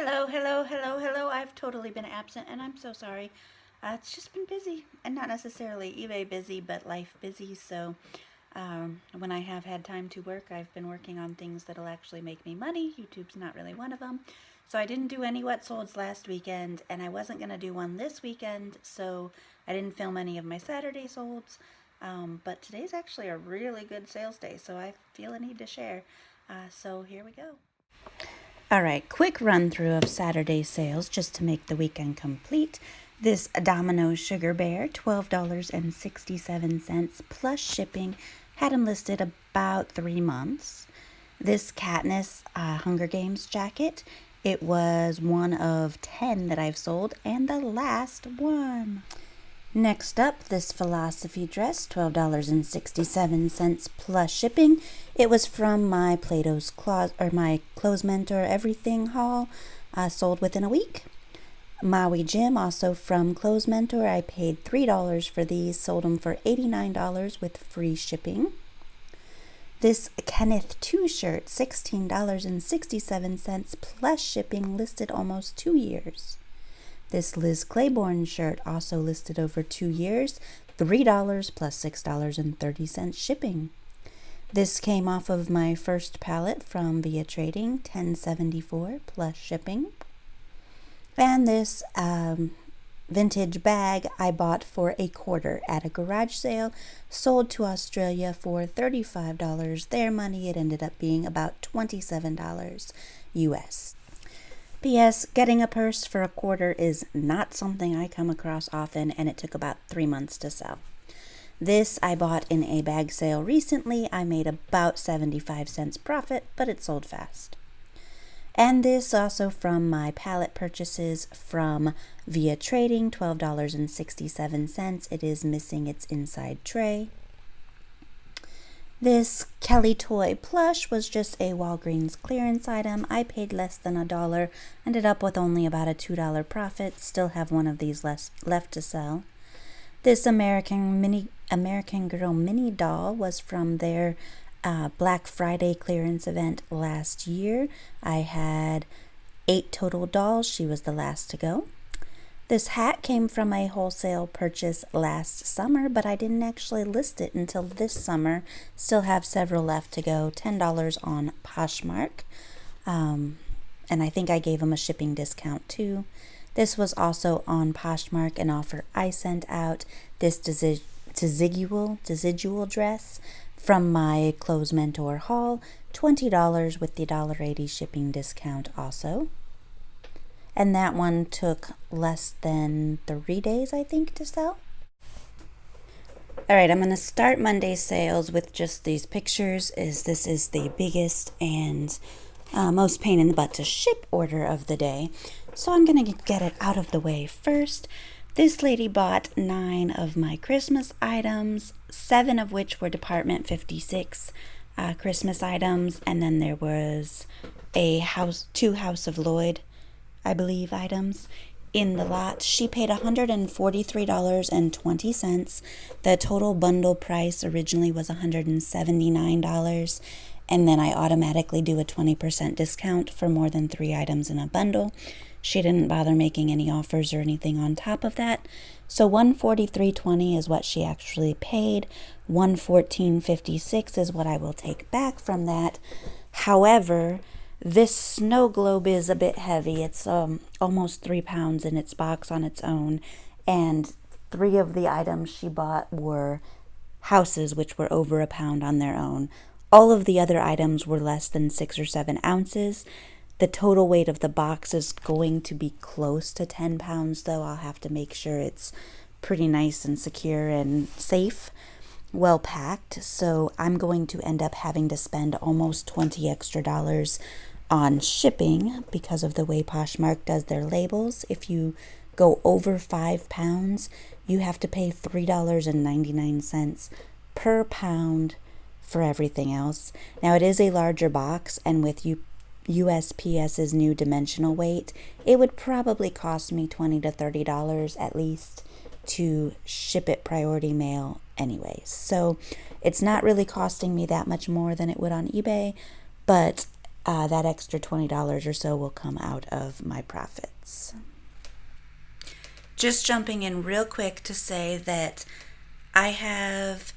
Hello, hello, hello, hello. I've totally been absent and I'm so sorry. It's just been busy and not necessarily eBay busy, but life busy. So when I have had time to work, I've been working on things that'll actually make me money. YouTube's not really one of them. So I didn't do any wet solds last weekend and I wasn't going to do one this weekend. So I didn't film any of my Saturday solds. But today's actually a really good sales day. So I feel a need to share. So here we go. All right, quick run through of Saturday sales just to make the weekend complete. This Domino's Sugar Bear, $12.67 plus shipping, had him listed about 3 months. This Katniss Hunger Games jacket, it was one of 10 that I've sold and the last one. Next up, this Philosophy dress, $12.67 plus shipping. It was from my Plato's Closet or my Clothes Mentor Everything haul, sold within a week. Maui Jim, also from Clothes Mentor. I paid $3 for these, sold them for $89 with free shipping. This Kenneth 2 shirt, $16.67 plus shipping, listed almost 2 years. This Liz Claiborne shirt, also listed over 2 years, $3 plus $6.30 shipping. This came off of my first pallet from Via Trading, $10.74 plus shipping. And this vintage bag I bought for $0.25 at a garage sale, sold to Australia for $35. Their money, it ended up being about $27 US. P.S. Getting a purse for $0.25 is not something I come across often, and it took about 3 months to sell. This I bought in a bag sale recently. I made about 75 cents profit, but it sold fast. And this also from my pallet purchases from Via Trading, $12.67. It is missing its inside tray. This Kelly Toy plush was just a Walgreens clearance item. I paid less than $1, ended up with only about a $2 profit. Still have one of these left to sell. This American Girl mini doll was from their Black Friday clearance event last year. I had 8 total dolls. She was the last to go. This hat came from a wholesale purchase last summer, but I didn't actually list it until this summer. Still have several left to go. $10 on Poshmark. And I think I gave them a shipping discount too. This was also on Poshmark, an offer I sent out. This Desidual dress from my Clothes Mentor haul. $20 with the $1.80 shipping discount also. And that one took less than 3 days, I think, to sell. All right, I'm going to start Monday's sales with just these pictures, as this is the biggest and most pain in the butt to ship order of the day. So I'm going to get it out of the way first. This lady bought 9 of my Christmas items, 7 of which were Department 56 Christmas items, and then there was two House of Lloyd, I believe, items in the lot. She paid $143.20. The total bundle price originally was $179, and then I automatically do a 20% discount for more than 3 items in a bundle. She didn't bother making any offers or anything on top of that. So $143.20 is what she actually paid. $114.56 is what I will take back from that. However, this snow globe is a bit heavy. It's almost 3 pounds in its box on its own, and 3 of the items she bought were houses, which were over a pound on their own. All of the other items were less than 6 or 7 ounces. The total weight of the box is going to be close to 10 pounds, though. I'll have to make sure it's pretty nice and secure and safe, well packed. So I'm going to end up having to spend almost $20 extra on shipping because of the way Poshmark does their labels. If you go over 5 pounds, you have to pay $3.99 per pound for everything else. Now, it is a larger box, and with USPS's new dimensional weight, it would probably cost me $20 to $30 at least to ship it priority mail anyways. So it's not really costing me that much more than it would on eBay, but that extra $20 or so will come out of my profits. Just jumping in real quick to say that I have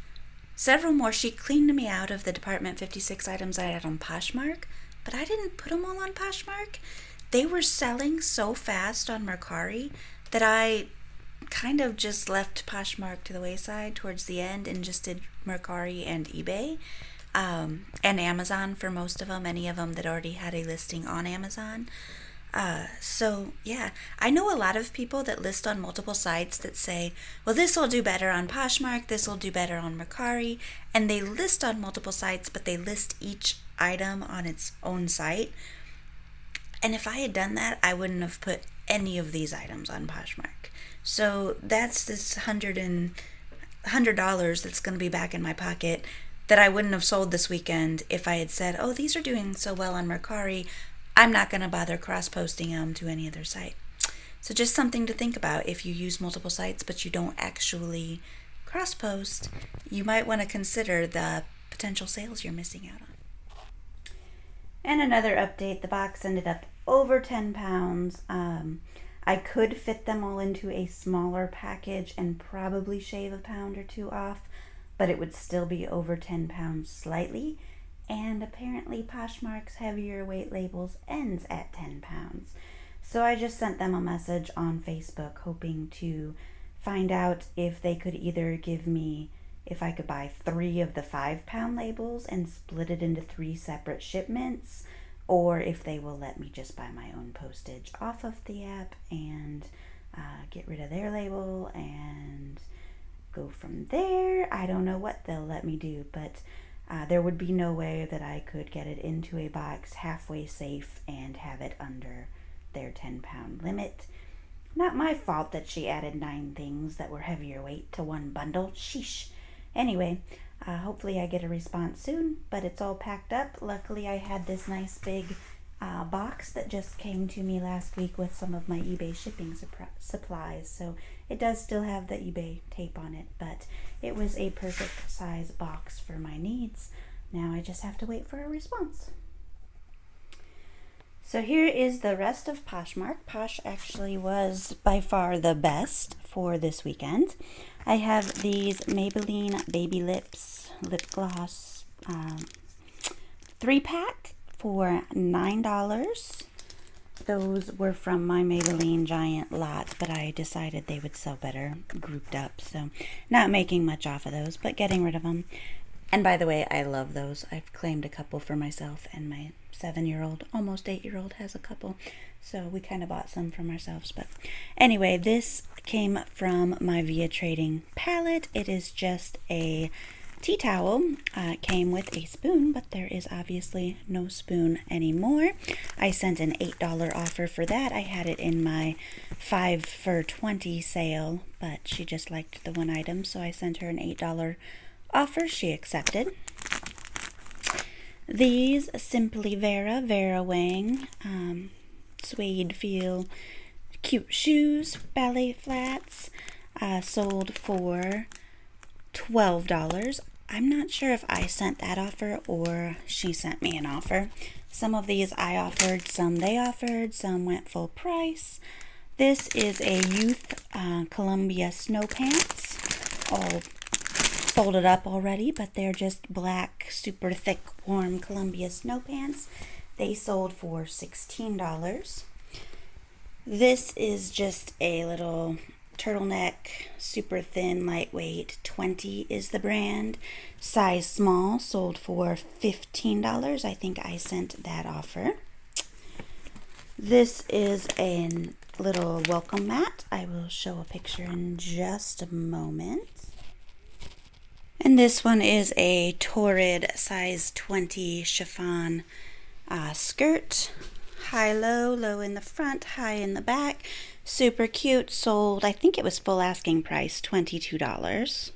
several more. She cleaned me out of the Department 56 items I had on Poshmark, but I didn't put them all on Poshmark. They were selling so fast on Mercari that I kind of just left Poshmark to the wayside towards the end and just did Mercari and eBay, and Amazon for most of them, any of them that already had a listing on Amazon. So yeah, I know a lot of people that list on multiple sites that say, well, this will do better on Poshmark, this will do better on Mercari, and they list on multiple sites, but they list each item on its own site. And if I had done that, I wouldn't have put any of these items on Poshmark. So that's this $100 that's going to be back in my pocket that I wouldn't have sold this weekend if I had said, oh, these are doing so well on Mercari, I'm not going to bother cross-posting them to any other site. So just something to think about. If you use multiple sites but you don't actually cross-post, you might want to consider the potential sales you're missing out on. And another update, the box ended up over 10 pounds. I could fit them all into a smaller package and probably shave a pound or two off, but it would still be over 10 pounds slightly. And apparently Poshmark's heavier weight labels ends at 10 pounds. So I just sent them a message on Facebook hoping to find out if they could either give me, if I could buy 3 of the 5-pound labels and split it into 3 separate shipments, or if they will let me just buy my own postage off of the app and get rid of their label and go from there. I don't know what they'll let me do, but there would be no way that I could get it into a box halfway safe and have it under their 10-pound limit. Not my fault that she added 9 things that were heavier weight to one bundle. Sheesh. Anyway, hopefully I get a response soon, but it's all packed up. Luckily I had this nice big box that just came to me last week with some of my eBay shipping supplies, so it does still have the eBay tape on it, but it was a perfect size box for my needs. Now I just have to wait for a response. So here is the rest of Poshmark. Posh actually was by far the best for this weekend. I have these Maybelline Baby Lips lip gloss 3-pack for $9. Those were from my Maybelline Giant lot, but I decided they would sell better grouped up, so not making much off of those, but getting rid of them. And by the way, I love those. I've claimed a couple for myself, and my 7-year-old, almost 8-year-old has a couple, so we kind of bought some from ourselves. But anyway, this came from my Via Trading palette. It is just a tea towel. It came with a spoon, but there is obviously no spoon anymore. I sent an $8 offer for that. I had it in my 5 for $20 sale, but she just liked the one item, so I sent her an $8 offer. She accepted. These Simply Vera Wang suede feel cute shoes, ballet flats, sold for $12. I'm not sure if I sent that offer or she sent me an offer. Some of these I offered, some they offered, some went full price. This is a youth Columbia snow pants, all folded up already, but they're just black, super thick, warm Columbia snow pants. They sold for $16. This is just a little turtleneck, super thin, lightweight. 20 is the brand. Size small, sold for $15. I think I sent that offer. This is a little welcome mat. I will show a picture in just a moment. And this one is a Torrid size 20 chiffon skirt. High-low, low in the front, high in the back. Super cute. Sold, I think it was full asking price, $22.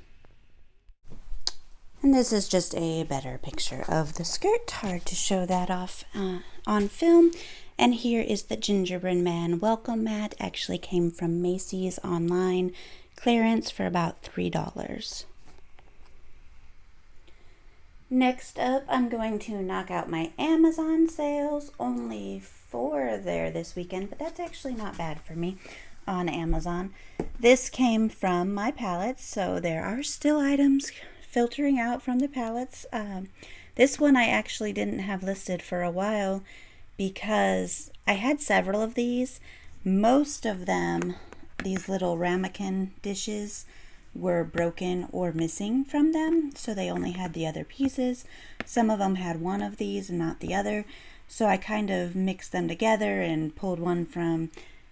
And this is just a better picture of the skirt. Hard to show that off on film. And here is the Gingerbread Man welcome mat. Actually came from Macy's online clearance for about $3. Next up, I'm going to knock out my Amazon sales. Only 4 there this weekend, but that's actually not bad for me on Amazon. This came from my palettes, so there are still items filtering out from the palettes. This one I actually didn't have listed for a while because I had several of these. Most of them, these little ramekin dishes, were broken or missing from them, so they only had the other pieces. Some of them had one of these and not the other, so I kind of mixed them together and pulled one from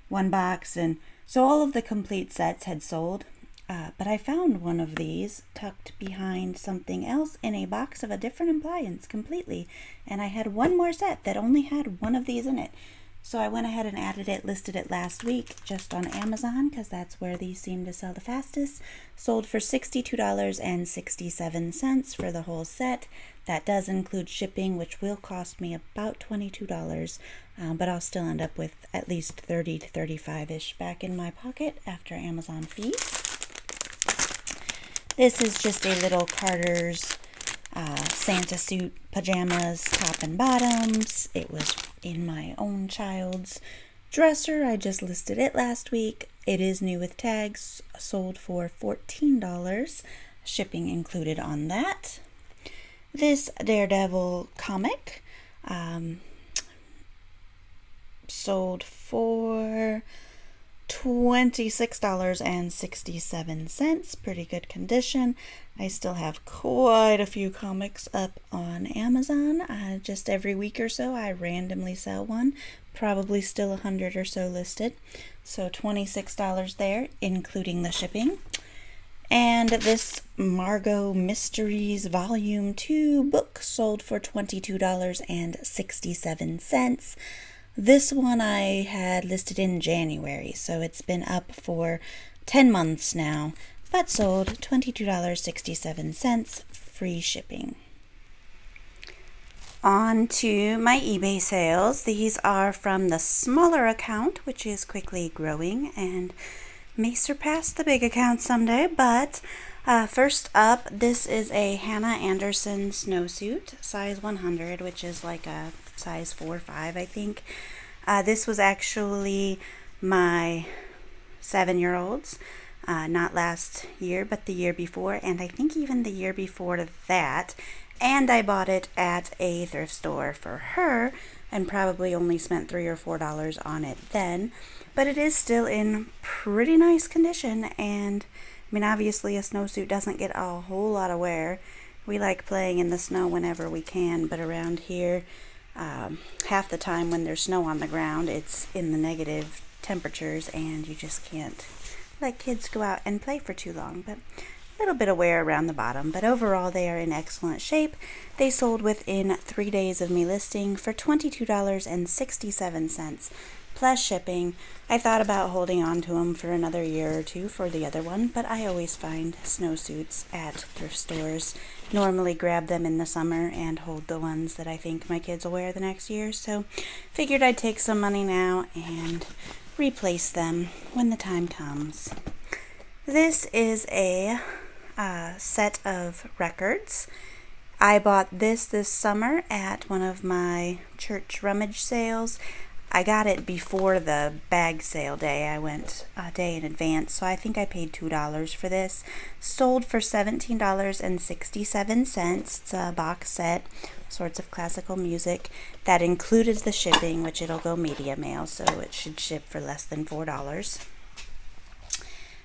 one box, and so all of the complete sets had sold. But I found one of these tucked behind something else in a box of a different appliance completely, and I had one more set that only had one of these in it. So I went ahead and added it, listed it last week just on Amazon because that's where these seem to sell the fastest. Sold for $62.67 for the whole set. That does include shipping, which will cost me about $22, but I'll still end up with at least 30 to 35-ish back in my pocket after Amazon fees. This is just a little Carter's Santa suit pajamas, top and bottoms. It was in my own child's dresser. I just listed it last week. It is new with tags, sold for $14, shipping included on that. This Daredevil comic sold for $26.67. Pretty good condition. I still have quite a few comics up on Amazon. Just every week or so I randomly sell one. Probably still 100 or so listed. So $26 there, including the shipping. And this Margot Mysteries Volume 2 book sold for $22.67. This one I had listed in January, so it's been up for 10 months now, but sold $22.67, free shipping. On to my eBay sales. These are from the smaller account, which is quickly growing and may surpass the big account someday, but first up, this is a Hannah Anderson snowsuit, size 100, which is like a size 4 or 5, I think. This was actually my 7-year-old's, not last year, but the year before, and I think even the year before that. And I bought it at a thrift store for her, and probably only spent $3 or $4 on it then. But it is still in pretty nice condition, and I mean, obviously a snowsuit doesn't get a whole lot of wear. We like playing in the snow whenever we can, but around here, half the time when there's snow on the ground, it's in the negative temperatures, and you just can't let kids go out and play for too long. But a little bit of wear around the bottom, but overall they are in excellent shape. They sold within 3 days of me listing for $22.67 plus shipping. I thought about holding on to them for another year or two for the other one, but I always find snowsuits at thrift stores. Normally grab them in the summer and hold the ones that I think my kids will wear the next year, so figured I'd take some money now and replace them when the time comes. This is a set of records. I bought this summer at one of my church rummage sales. I got it before the bag sale day. I went a day in advance, so I think I paid $2 for this. Sold for $17.67. It's a box set, sorts of classical music. That included the shipping, which it'll go media mail, so it should ship for less than $4.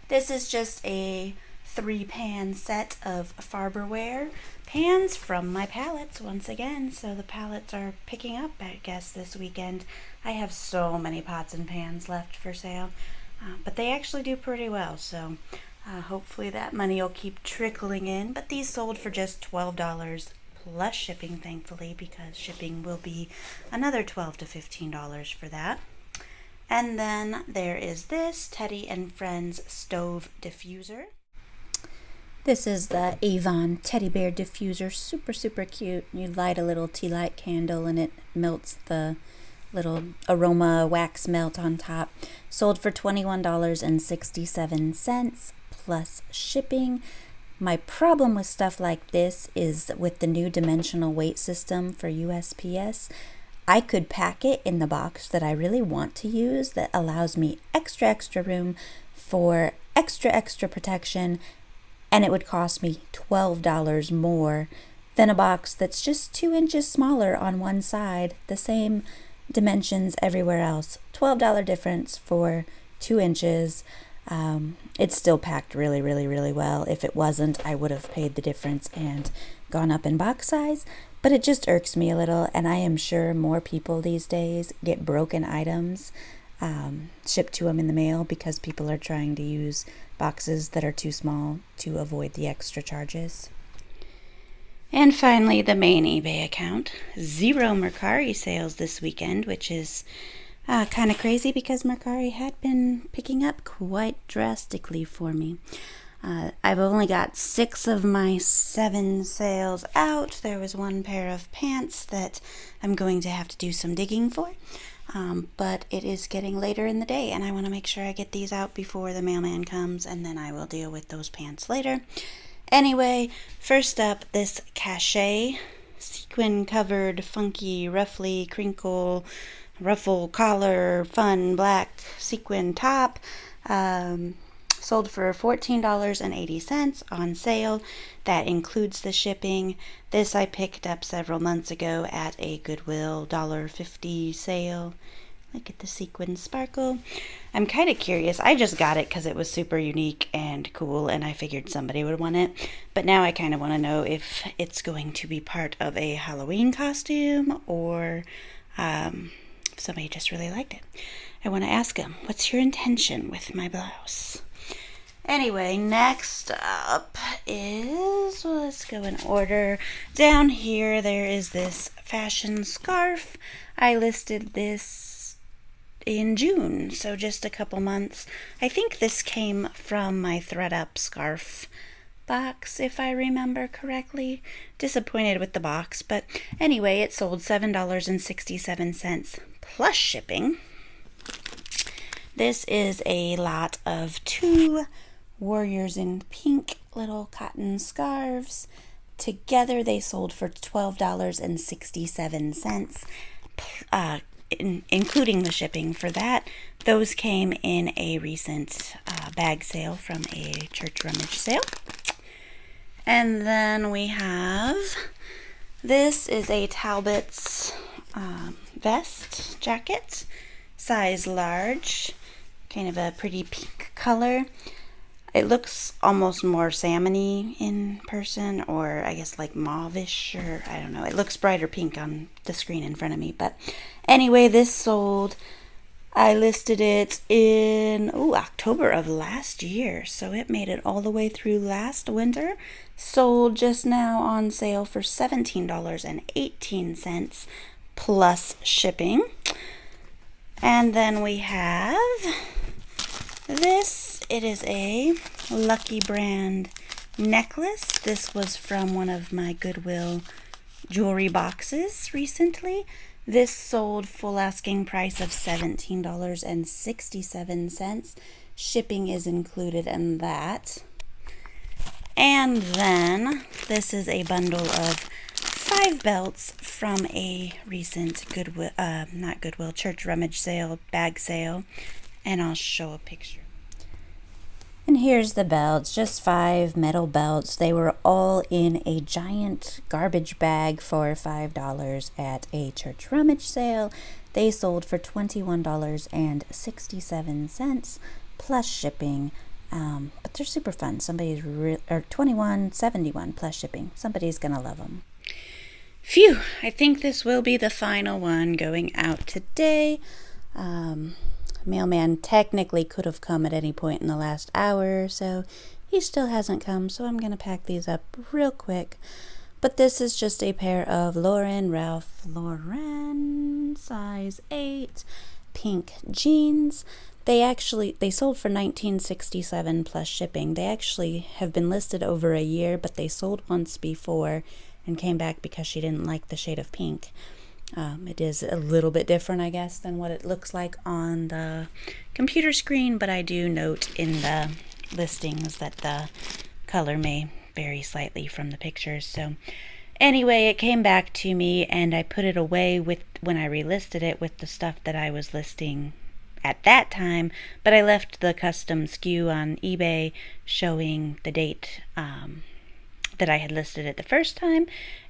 This is just a 3-pan set of Farberware pans from my palettes once again. So the palettes are picking up, I guess, this weekend. I have so many pots and pans left for sale, but they actually do pretty well. So hopefully that money will keep trickling in. But these sold for just $12 plus shipping, thankfully, because shipping will be another $12 to $15 for that. And then there is this Teddy and Friends stove diffuser. This is the Avon Teddy Bear diffuser. Super, super cute. You light a little tea light candle and it melts the little aroma wax melt on top. Sold for $21.67 plus shipping. My problem with stuff like this is with the new dimensional weight system for USPS. I could pack it in the box that I really want to use that allows me extra room for extra protection, and it would cost me $12 more than a box that's just 2 inches smaller on one side, the same dimensions everywhere else. $12 difference for 2 inches. It's still packed really well. If it wasn't, I would have paid the difference and gone up in box size, but it just irks me a little, and I am sure more people these days get broken items shipped to them in the mail because people are trying to use boxes that are too small to avoid the extra charges. And finally, the main eBay account. 0 Mercari sales this weekend, which is kind of crazy because Mercari had been picking up quite drastically for me. I've only got 6 of my 7 sales out. There was 1 pair of pants that I'm going to have to do some digging for. But it is getting later in the day, and I want to make sure I get these out before the mailman comes, and then I will deal with those pants later. Anyway, first up, this cachet, sequin-covered, funky, ruffly, crinkle, ruffle collar, fun black sequin top. Sold for $14.80 on sale. That includes the shipping. This I picked up several months ago at a Goodwill $1.50 sale. Look at the sequin sparkle. I'm kind of curious. I just got it because it was super unique and cool, and I figured somebody would want it. But now I kind of want to know if it's going to be part of a Halloween costume or if somebody just really liked it. I want to ask them, what's your intention with my blouse? Anyway, next up is, let's go in order. Down here, there is this fashion scarf. I listed this in June, so just a couple months. I think this came from my ThredUp scarf box, if I remember correctly. Disappointed with the box, but anyway, it sold $7.67 plus shipping. This is a lot of 2 Warriors in Pink little cotton scarves. Together they sold for $12.67, including the shipping for that. Those came in a recent bag sale from a church rummage sale. And then we have, this is a Talbot's vest jacket, size large, kind of a pretty pink color. It looks almost more salmon-y in person, or I guess like mauve-ish, or I don't know. It looks brighter pink on the screen in front of me. But anyway, this sold, I listed it in October of last year. So it made it all the way through last winter. Sold just now on sale for $17.18 plus shipping. And then we have this. It is a Lucky Brand necklace. This was from one of my Goodwill jewelry boxes recently. This sold full asking price of $17.67. Shipping is included in that. And then this is a bundle of 5 belts from a recent church rummage sale, bag sale. And I'll show a picture. And here's the belts, just 5 metal belts. They were all in a giant garbage bag for $5 at a church rummage sale. They sold for $21.67 plus shipping. But they're super fun. Or $21.71 plus shipping. Somebody's gonna love them. Phew! I think this will be the final one going out today. Mailman technically could have come at any point in the last hour or so. He still hasn't come, so I'm going to pack these up real quick. But this is just a pair of Ralph Lauren size 8 pink jeans. They sold for $19.67 plus shipping. They actually have been listed over a year, but they sold once before and came back because she didn't like the shade of pink. It is a little bit different, I guess, than what it looks like on the computer screen, but I do note in the listings that the color may very slightly from the pictures. So anyway, it came back to me, and I put it away with when I relisted it with the stuff that I was listing at that time, but I left the custom SKU on eBay showing the date that I had listed it the first time,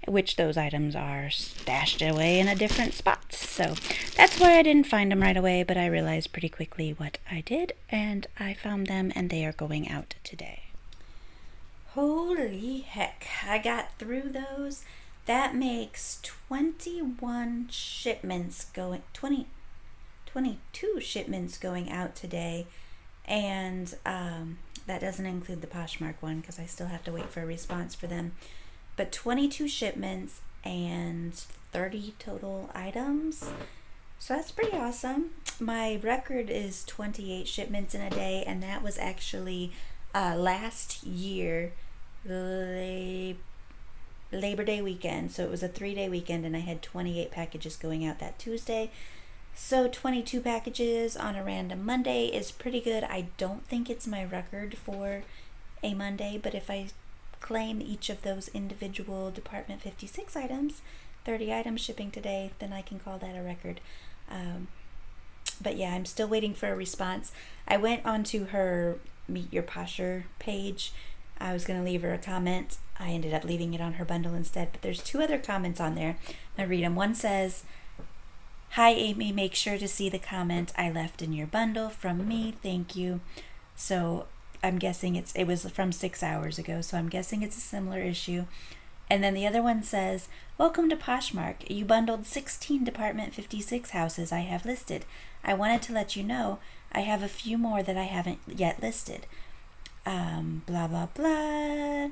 which those items are stashed away in a different spot. So that's why I didn't find them right away, but I realized pretty quickly what I did, and I found them, and they are going out today. Holy heck, I got through those. That makes 21 shipments going, 22 shipments going out today, and that doesn't include the Poshmark one because I still have to wait for a response for them. But 22 shipments and 30 total items. So that's pretty awesome. My record is 28 shipments in a day, and that was actually last year, Labor Day weekend. So it was a 3-day weekend, and I had 28 packages going out that Tuesday. So 22 packages on a random Monday is pretty good. I don't think it's my record for a Monday, but if I claim each of those individual Department 56 items, 30 items shipping today, then I can call that a record. But yeah, I'm still waiting for a response. I went onto her Meet Your Posher page. I was going to leave her a comment. I ended up leaving it on her bundle instead, but there's 2 other comments on there. I read them. One says, "Hi Amy, make sure to see the comment I left in your bundle from me. Thank you." So I'm guessing it was from 6 hours ago, so I'm guessing it's a similar issue. And then the other one says, "Welcome to Poshmark. You bundled 16 Department 56 houses I have listed. I wanted to let you know I have a few more that I haven't yet listed. Blah, blah, blah.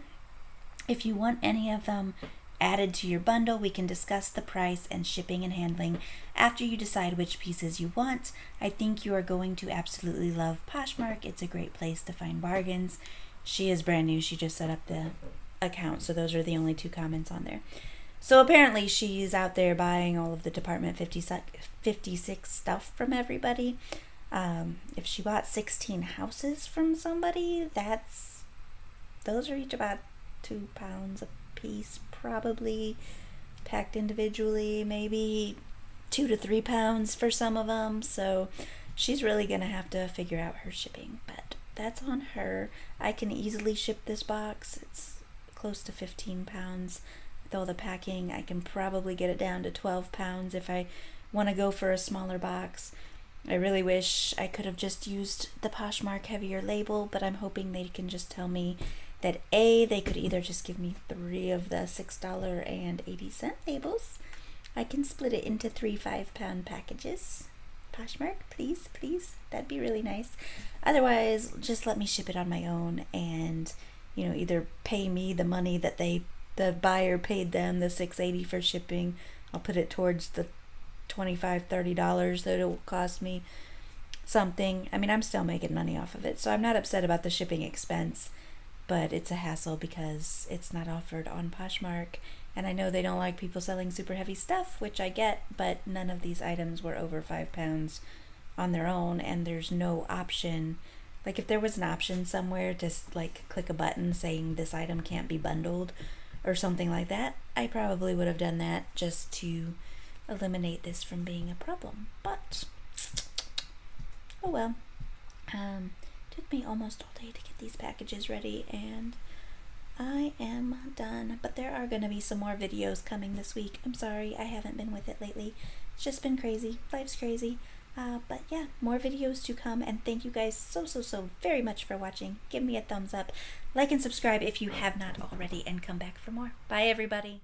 If you want any of them added to your bundle, we can discuss the price and shipping and handling after you decide which pieces you want. I think you are going to absolutely love Poshmark. It's a great place to find bargains." She is brand new. She just set up the account, so those are the only 2 comments on there. So apparently she's out there buying all of the Department 56 stuff from everybody. If she bought 16 houses from somebody, those are each about 2 pounds a piece, probably packed individually, maybe 2 to 3 pounds for some of them. So she's really gonna have to figure out her shipping, but that's on her. I can easily ship this box. It's close to 15 pounds with all the packing. I can probably get it down to 12 pounds if I want to go for a smaller box. I really wish I could have just used the Poshmark heavier label, but I'm hoping they can just tell me that they could either just give me 3 of the $6.80 labels. I can split it into 3 5-pound packages. Poshmark, please, that'd be really nice. Otherwise, just let me ship it on my own, and either pay me the money that the buyer paid them, the $6.80 for shipping. I'll put it towards the $25-30 that it will cost me something. I mean, I'm still making money off of it, so I'm not upset about the shipping expense, but it's a hassle because it's not offered on Poshmark, and I know they don't like people selling super heavy stuff, which I get, but none of these items were over 5 pounds on their own, and there's no option. Like, if there was an option somewhere to click a button saying this item can't be bundled or something like that, I probably would have done that just to eliminate this from being a problem. But oh well. Took me almost all day to get these packages ready, and I am done. But there are going to be some more videos coming this week. I'm sorry I haven't been with it lately. It's just been crazy. Life's crazy. But yeah, more videos to come, and thank you guys so very much for watching. Give me a thumbs up, like and subscribe if you have not already, and come back for more. Bye everybody.